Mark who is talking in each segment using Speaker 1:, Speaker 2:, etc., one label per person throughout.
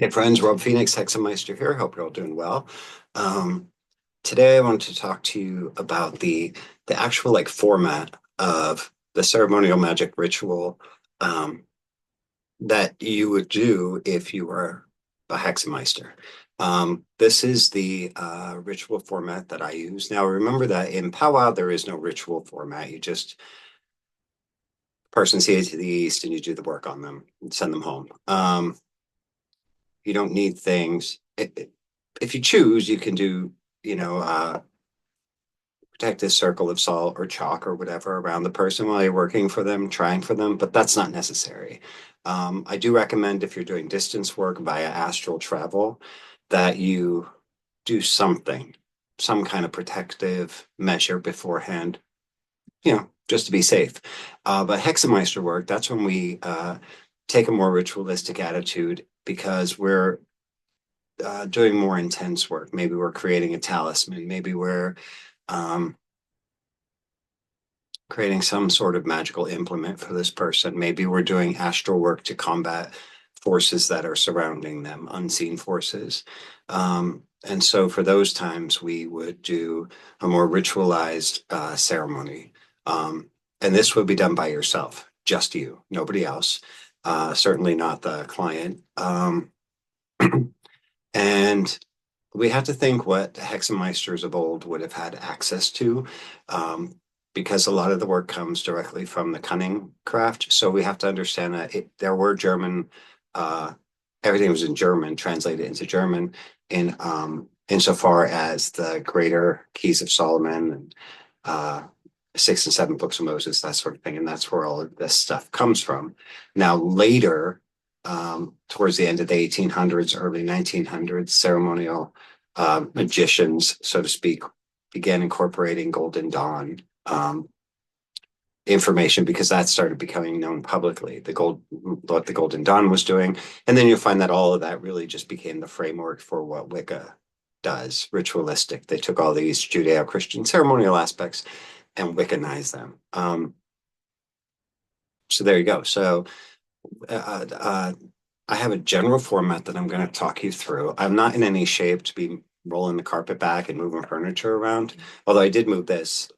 Speaker 1: Hey friends, Rob Phoenix, Hexenmeister here. Hope you're all doing well. Um, Today I want to talk to you about the actual format of the ceremonial magic ritual that you would do if you were a Hexenmeister. This is the ritual format that I use. Now remember that in powwow there is no ritual format. You just person seated to the east and you do the work on them and send them home. You don't need things. If you choose, you can do, you know, protect this circle of salt or chalk or whatever around the person while you're working for them, trying for them, but that's not necessary. I do recommend if you're doing distance work via astral travel that you do something, some kind of protective measure beforehand, just to be safe. But Hexenmeister work, that's when we take a more ritualistic attitude because we're doing more intense work. Maybe we're creating a talisman. Maybe we're um, creating some sort of magical implement for this person. Maybe we're doing astral work to combat forces that are surrounding them, unseen forces. And so for those times, we would do a more ritualized ceremony. And this would be done by yourself, just you, nobody else, certainly not the client. And we have to think what Hexenmeisters of old would have had access to, because a lot of the work comes directly from the cunning craft. So we have to understand that there were German, uh, everything was in German, translated into German, in insofar as the Greater Keys of Solomon and uh, six and seven books of Moses, that sort of thing, and that's where all of this stuff comes from. Now later towards the end of the 1800s, early 1900s, ceremonial magicians, so to speak, began incorporating Golden Dawn information because that started becoming known publicly. What the Golden Dawn was doing, and then you'll find that all of that really just became the framework for what Wicca does, ritualistic. They took all these Judeo-Christian ceremonial aspects and Wiccanized them. So there you go. So I have a general format that I'm going to talk you through. I'm not in any shape to be rolling the carpet back and moving furniture around, although I did move this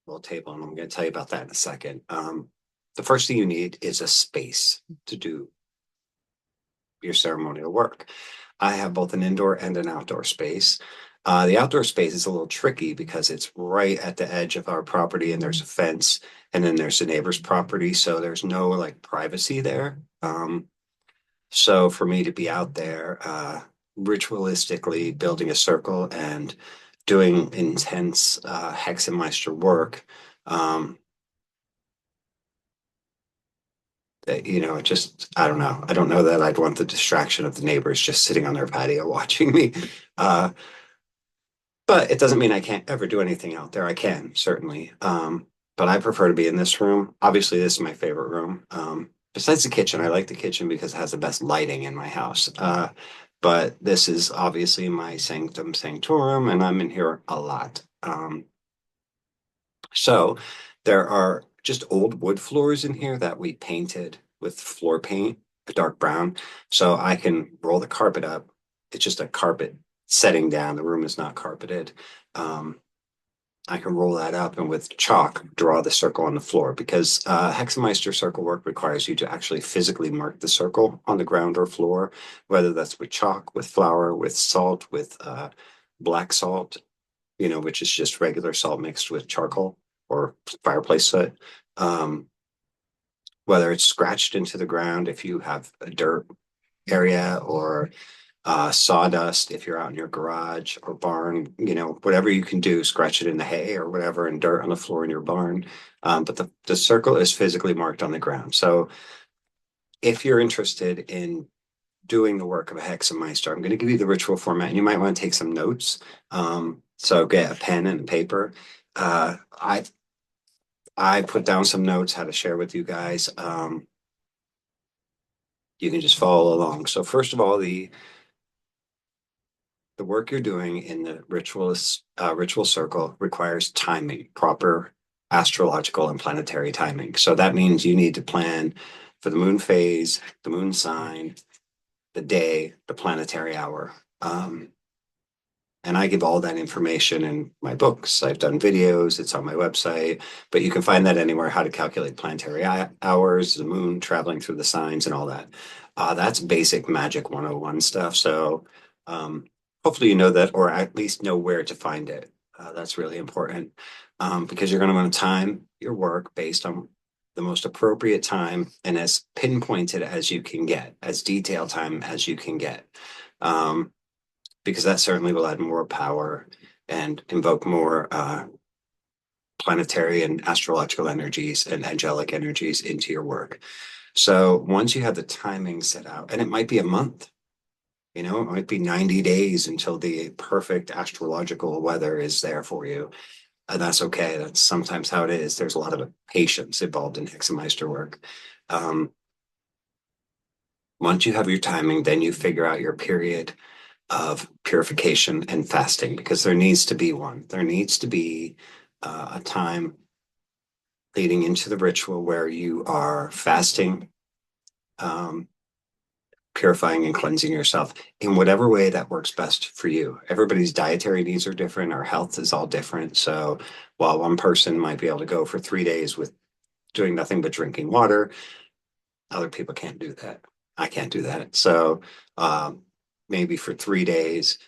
Speaker 1: little table, and I'm going to tell you about that in a second. The first thing you need is a space to do your ceremonial work. I have both an indoor and an outdoor space. The outdoor space is a little tricky because it's right at the edge of our property, and there's a fence, and then there's the neighbor's property, so there's no privacy there. So for me to be out there, ritualistically building a circle and doing intense Hexenmeister work, um, just I don't know. I don't know that I'd want the distraction of the neighbors just sitting on their patio watching me. Uh, but it doesn't mean I can't ever do anything out there. I can certainly. But I prefer to be in this room. Obviously, this is my favorite room. Besides the kitchen, I like the kitchen because it has the best lighting in my house. But this is obviously my sanctum sanctorum, and I'm in here a lot. So there are just old wood floors in here that we painted with floor paint, a dark brown. So I can roll the carpet up. It's just a carpet setting down. The room is not carpeted. Um, I can roll that up and with chalk draw the circle on the floor because Hexenmeister circle work requires you to actually physically mark the circle on the ground or floor, whether that's with chalk, with flour, with salt, with black salt, which is just regular salt mixed with charcoal or fireplace soot. Um, Whether it's scratched into the ground if you have a dirt area or sawdust if you're out in your garage or barn, whatever you can do, scratch it in the hay or whatever and dirt on the floor in your barn. But the circle is physically marked on the ground. So if you're interested in doing the work of a Hexenmeister, I'm going to give you the ritual format and you might want to take some notes. So get a pen and paper. Uh, I I put down some notes how to share with you guys. You can just follow along. So first of all, the work you're doing in the ritual circle requires timing, proper astrological and planetary timing. So that means you need to plan for the moon phase, the moon sign, the day, the planetary hour. Um, and I give all that information in my books. I've done videos, it's on my website, but you can find that anywhere how to calculate planetary hours, the moon traveling through the signs, and all that. That's basic magic 101 stuff. So um, hopefully you know that, or at least know where to find it. That's really important because you're going to want to time your work based on the most appropriate time and as pinpointed as you can get, as detailed time as you can get. Um, because that certainly will add more power and invoke more planetary and astrological energies and angelic energies into your work. So once you have the timing set out, and it might be a month, it might be 90 days until the perfect astrological weather is there for you. And that's okay. That's sometimes how it is. There's a lot of patience involved in Hexenmeister work. Um, Once you have your timing, then you figure out your period of purification and fasting because there needs to be one. There needs to be a time leading into the ritual where you are fasting, um, purifying and cleansing yourself in whatever way that works best for you. Everybody's dietary needs are different. Our health is all different. So while one person might be able to go for 3 days with doing nothing but drinking water, other people can't do that. I can't do that. So um, maybe for 3 days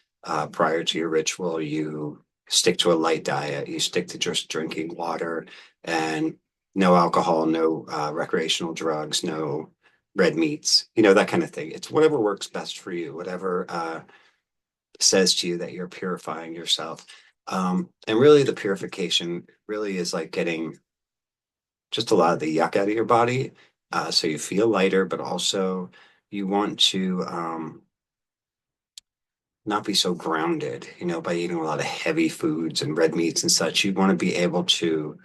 Speaker 1: prior to your ritual, you stick to a light diet. You stick to just drinking water and no alcohol, no recreational drugs, no red meats, that kind of thing. It's whatever works best for you, whatever says to you that you're purifying yourself. And really, the purification really is like getting just a lot of the yuck out of your body. So you feel lighter, but also you want to not be so grounded, by eating a lot of heavy foods and red meats and such. You want to be able to,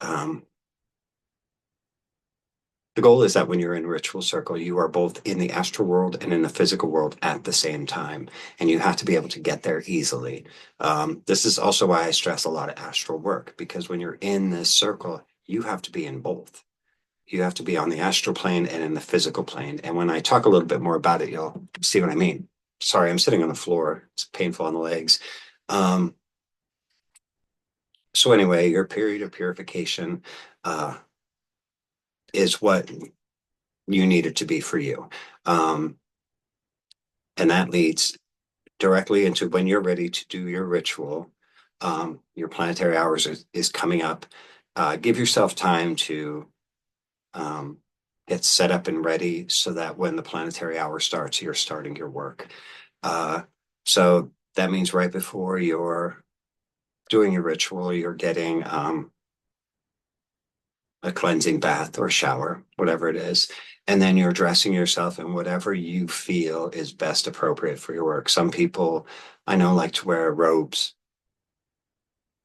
Speaker 1: um, the goal is that when you're in ritual circle, you are both in the astral world and in the physical world at the same time. And you have to be able to get there easily. This is also why I stress a lot of astral work, because when you're in this circle, you have to be in both. You have to be on the astral plane and in the physical plane. And when I talk a little bit more about it, you'll see what I mean. Sorry, I'm sitting on the floor. It's painful on the legs. Um, so anyway, your period of purification uh, is what you need it to be for you. Um, and that leads directly into when you're ready to do your ritual. Your planetary hours is coming up. Give yourself time to um, get set up and ready so that when the planetary hour starts, you're starting your work. Uh, so that means right before you're doing your ritual, you're getting a cleansing bath or shower, whatever it is. And then you're dressing yourself in whatever you feel is best appropriate for your work. Some people I know like to wear robes.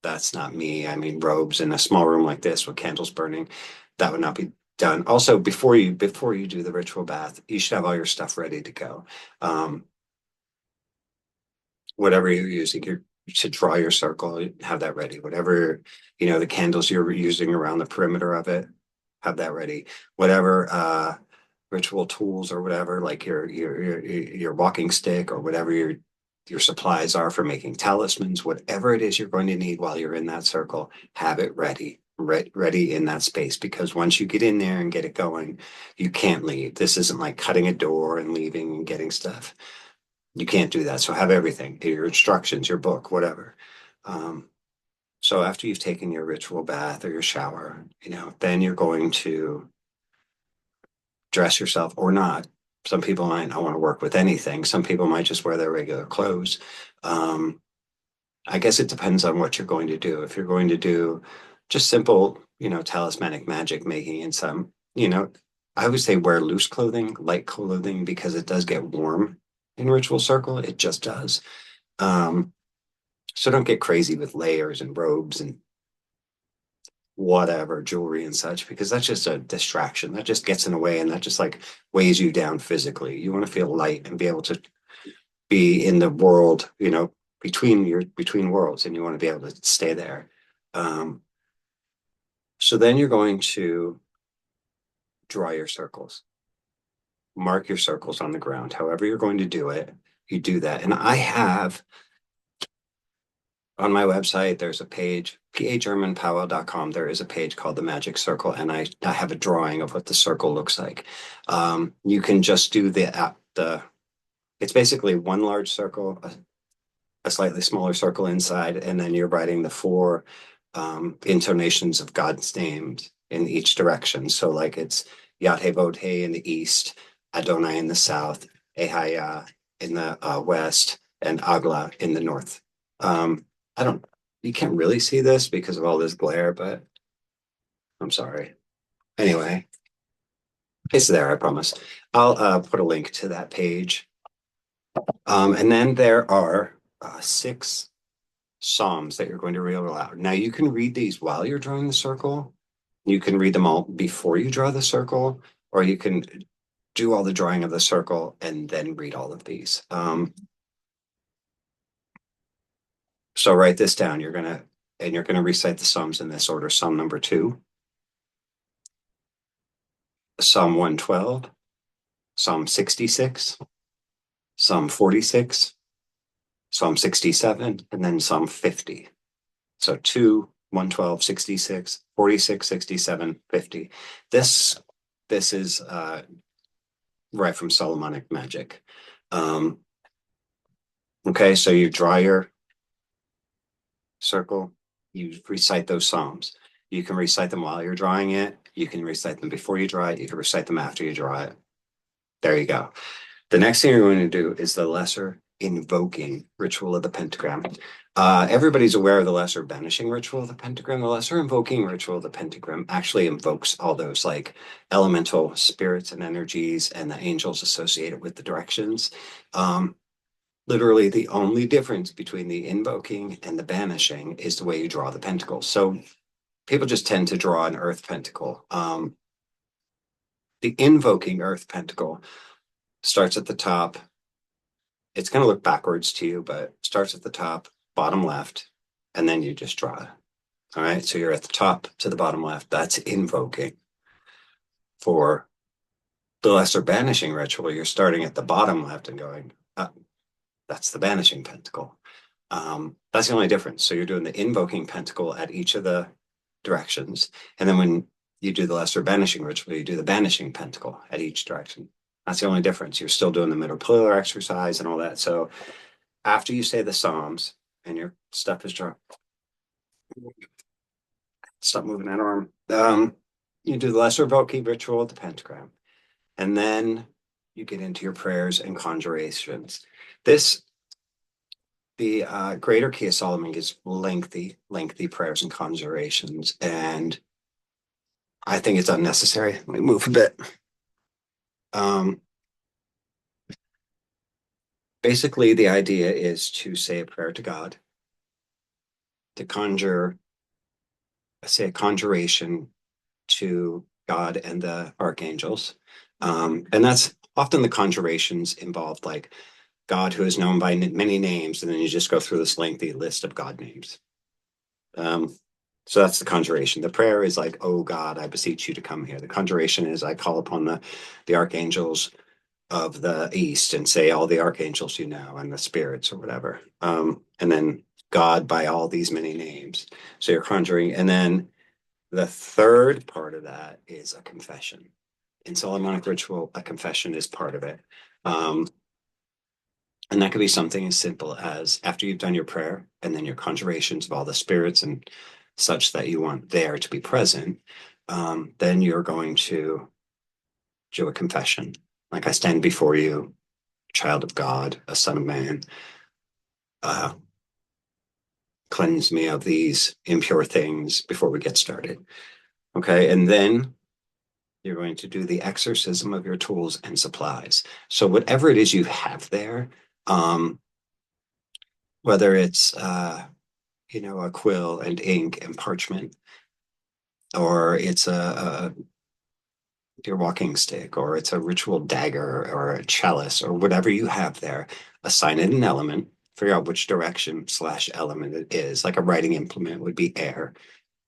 Speaker 1: That's not me. I mean, robes in a small room like this with candles burning, that would not be done. Also, before you do the ritual bath, you should have all your stuff ready to go. Um, Whatever you're using, you should draw your circle, have that ready. Whatever, the candles you're using around the perimeter of it, have that ready. Whatever ritual tools or whatever, like your walking stick or whatever your supplies are for making talismans, whatever it is you're going to need while you're in that circle, have it ready in that space, because once you get in there and get it going, you can't leave. This isn't like cutting a door and leaving and getting stuff. You can't do that. So have everything, your instructions, your book, whatever. Um, so after you've taken your ritual bath or your shower, then you're going to dress yourself or not. Some people might not want to work with anything. Some people might just wear their regular clothes. Um, I guess it depends on what you're going to do. If you're going to do just simple, talismanic magic making and some, I would say wear loose clothing, light clothing, because it does get warm in ritual circle. It just does. Um, so don't get crazy with layers and robes and whatever, jewelry and such, because that's just a distraction. That just gets in the way and that just like weighs you down physically. You want to feel light and be able to be in the world, between worlds, and you want to be able to stay there. Um, so then you're going to draw your circles. mark your circles on the ground. However you're going to do it, you do that. And I have on my website, there's a page, pagermanpowell.com. There is a page called the Magic Circle, and I have a drawing of what the circle looks like. You can just do it's basically one large circle, a slightly smaller circle inside, and then you're writing the four intonations of God's names in each direction. So like it's Yahweh in the east, Adonai in the south, Ehaya in the west, and Agla in the north. I don't, you can't really see this because of all this glare, but I'm sorry. Anyway, it's there, I promise. I'll put a link to that page. And then there are six Psalms that you're going to read aloud. Now you can read these while you're drawing the circle. You can read them all before you draw the circle, or you can do all the drawing of the circle and then read all of these. So write this down. You're gonna recite the Psalms in this order. Psalm number 2, Psalm 112, Psalm 66, Psalm 46, Psalm 67, and then Psalm 50. So 2, 112, 66, 46, 67, 50. This is right from Solomonic Magic. Okay, so you draw your circle, you recite those Psalms. You can recite them while you're drawing it. You can recite them before you draw it. You can recite them after you draw it. There you go. The next thing you're going to do is the lesser invoking ritual of the pentagram. Everybody's aware of the lesser banishing ritual of the pentagram. The lesser invoking ritual of the pentagram actually invokes all those like elemental spirits and energies and the angels associated with the directions. Literally, the only difference between the invoking and the banishing is the way you draw the pentacles. So people just tend to draw an earth pentacle. The invoking earth pentacle starts at the top. It's going to look backwards to you, but starts at the top, bottom left, and then you just draw it. All right. So you're at the top to the bottom left. That's invoking. For the lesser banishing ritual, you're starting at the bottom left and going up. That's the banishing pentacle. That's the only difference. So you're doing the invoking pentacle at each of the directions. And then when you do the lesser banishing ritual, you do the banishing pentacle at each direction. That's the only difference. You're still doing the middle pillar exercise and all that. So after you say the Psalms and your stuff is drawn, stop moving that arm. You do the lesser invoking ritual of the pentagram. And then you get into your prayers and conjurations. The Greater Key of Solomon gives lengthy prayers and conjurations, and I think it's unnecessary. Let me move a bit. Basically, the idea is to say a prayer to God, to say a conjuration to God and the archangels. And that's often the conjurations involved like God who is known by many names, and then you just go through this lengthy list of God names. So that's the conjuration. The prayer is like, oh God, I beseech you to come here. The conjuration is I call upon the archangels of the east and say all the archangels you know and the spirits or whatever. And then God by all these many names. So you're conjuring. And then the third part of that is a confession. In Solomonic ritual, a confession is part of it. And that could be something as simple as after you've done your prayer and then your conjurations of all the spirits and such that you want there to be present, then you're going to do a confession. Like I stand before you, child of God, a son of man, cleanse me of these impure things before we get started. Okay. And then you're going to do the exorcism of your tools and supplies. So whatever it is you have there, whether it's a quill and ink and parchment, or it's your walking stick, or it's a ritual dagger or a chalice, or whatever you have there, assign it an element, figure out which direction / element it is. Like a writing implement would be air,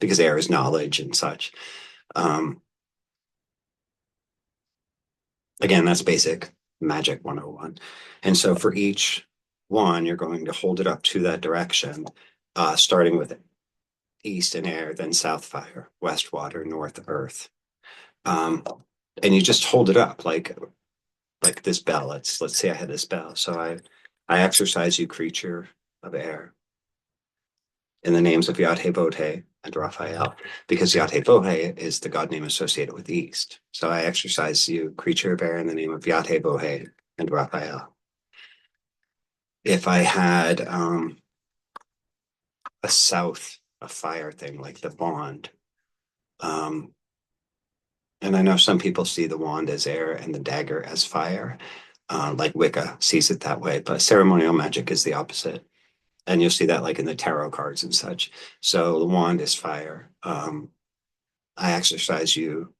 Speaker 1: because air is knowledge and such. Again, that's basic magic 101. And so for each one, you're going to hold it up to that direction, starting with east and air, then south fire, west water, north earth. Um, and you just hold it up like this bell. Let's say I had this bell. So I exercise you, creature of air, in the names of Yahweh and Raphael, because Yahweh is the god name associated with the east. So I exercise you, creature of air, in the name of Yahweh and Raphael. If I had a south, a fire thing like the wand, um, and I know some people see the wand as air and the dagger as fire, like Wicca sees it that way, but ceremonial magic is the opposite. And you'll see that like in the tarot cards and such. So the wand is fire. I exercise you,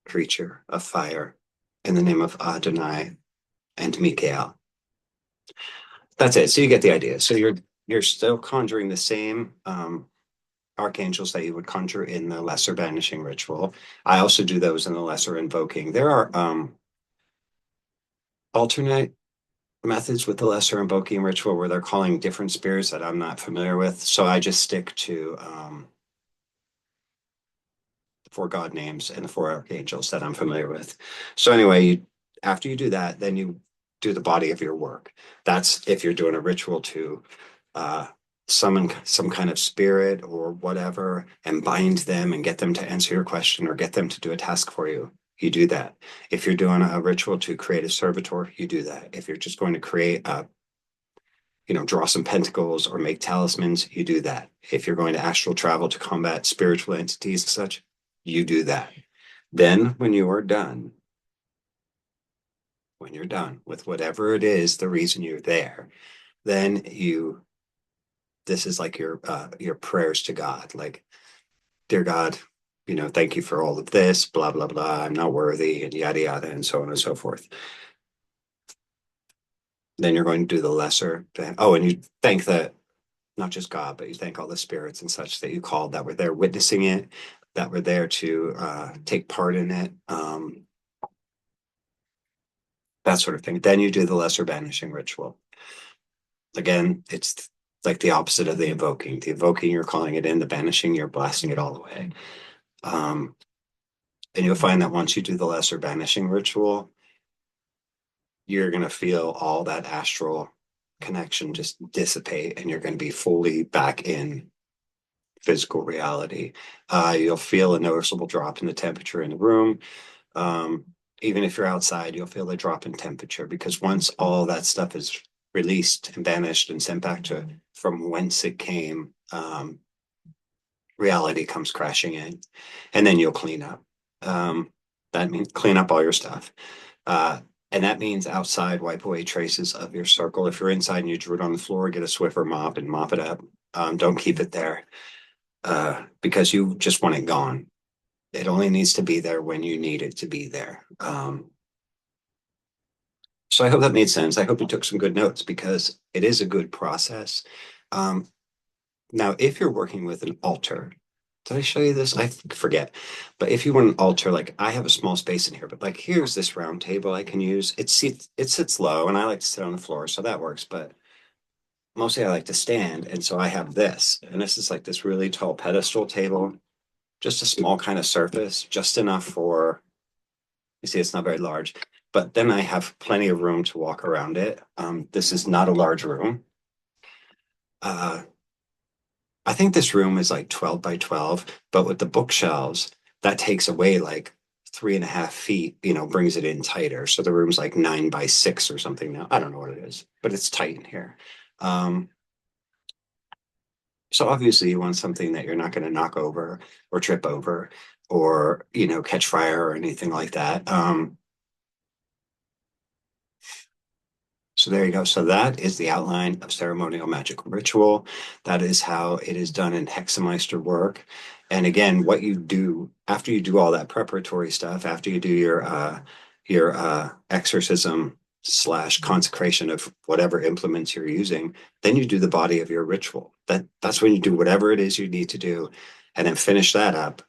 Speaker 1: creature of fire, in the name of Adonai and Mikael. That's it. So you get the idea. So you're still conjuring the same archangels that you would conjure in the lesser banishing ritual. I also do those in the lesser invoking. There are alternate methods with the lesser invoking ritual where they're calling different spirits that I'm not familiar with. So I just stick to the four God names and the four archangels that I'm familiar with. So anyway, after you do that, then you do the body of your work. That's if you're doing a ritual to uh, summon some kind of spirit or whatever and bind them and get them to answer your question or get them to do a task for you. You do that. If you're doing a ritual to create a servitor, you do that. If you're just going to create a draw some pentacles or make talismans, you do that. If you're going to astral travel to combat spiritual entities and such, you do that. Then when you're done with whatever it is, the reason you're there, then this is like your prayers to God, like, dear God, thank you for all of this, blah, blah, blah. I'm not worthy, and yada, yada, and so on and so forth. Then you're going to do the lesser. Oh, and you thank not just God, but you thank all the spirits and such that you called that were there witnessing it, that were there to take part in it, that sort of thing. Then you do the lesser banishing ritual. Again, it's like the opposite of the invoking. The invoking, you're calling it in. The banishing, you're blasting it all away. Um, and you'll find that once you do the lesser banishing ritual, you're going to feel all that astral connection just dissipate, and you're going to be fully back in physical reality. You'll feel a noticeable drop in the temperature in the room. Um, Even if you're outside, you'll feel a drop in temperature because once all that stuff is released and banished and sent back to from whence it came, reality comes crashing in, and then you'll clean up. Um, that means clean up all your stuff. And that means outside, wipe away traces of your circle. If you're inside and you drew it on the floor, get a Swiffer mop and mop it up. Don't keep it there because you just want it gone. It only needs to be there when you need it to be there. So I hope that made sense. I hope you took some good notes because it is a good process. Um, Now, if you're working with an altar, did I show you this? I forget. But if you want an altar, like I have a small space in here, but like here's this round table I can use. It sits low, and I like to sit on the floor, so that works. But mostly I like to stand, and so I have this, and this is like this really tall pedestal table, just a small kind of surface, just enough for. You see, it's not very large, but then I have plenty of room to walk around it. This is not a large room. Uh, I think this room is like 12 by 12, but with the bookshelves, that takes away like 3.5 feet, brings it in tighter. So the room's like 9 by 6 or something now. I don't know what it is, but it's tight in here. Um, so obviously you want something that you're not going to knock over or trip over or, catch fire or anything like that. So there you go. So that is the outline of ceremonial magic ritual. That is how it is done in Hexenmeister work. And again, what you do after you do all that preparatory stuff, after you do your exorcism slash consecration of whatever implements you're using, then you do the body of your ritual. That's when you do whatever it is you need to do, and then finish that up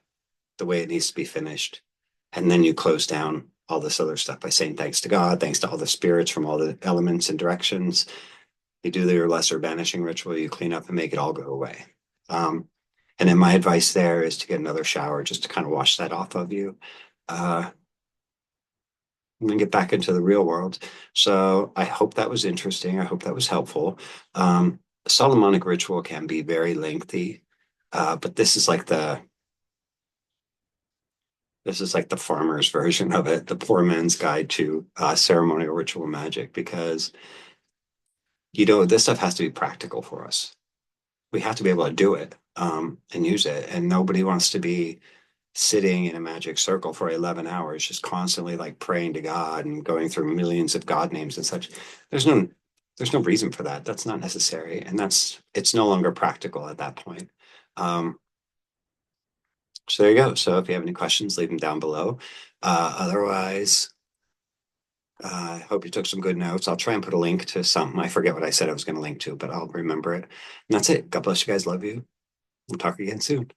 Speaker 1: the way it needs to be finished. And then you close down all this other stuff by saying thanks to God, thanks to all the spirits from all the elements and directions. You do your lesser banishing ritual, you clean up and make it all go away. Um, and then my advice there is to get another shower just to kind of wash that off of you. Uh, and then get back into the real world. So I hope that was interesting. I hope that was helpful. Solomonic ritual can be very lengthy, but this is like the farmer's version of it, the poor man's guide to ceremonial ritual magic, because this stuff has to be practical for us. We have to be able to do it and use it, and nobody wants to be sitting in a magic circle for 11 hours, just constantly like praying to God and going through millions of God names and such. There's no, there's no reason for that. That's not necessary. And it's no longer practical at that point. Um, so there you go. So if you have any questions, leave them down below. Otherwise, I hope you took some good notes. I'll try and put a link to something. I forget what I said I was going to link to, but I'll remember it. And that's it. God bless you guys. Love you. We'll talk again soon.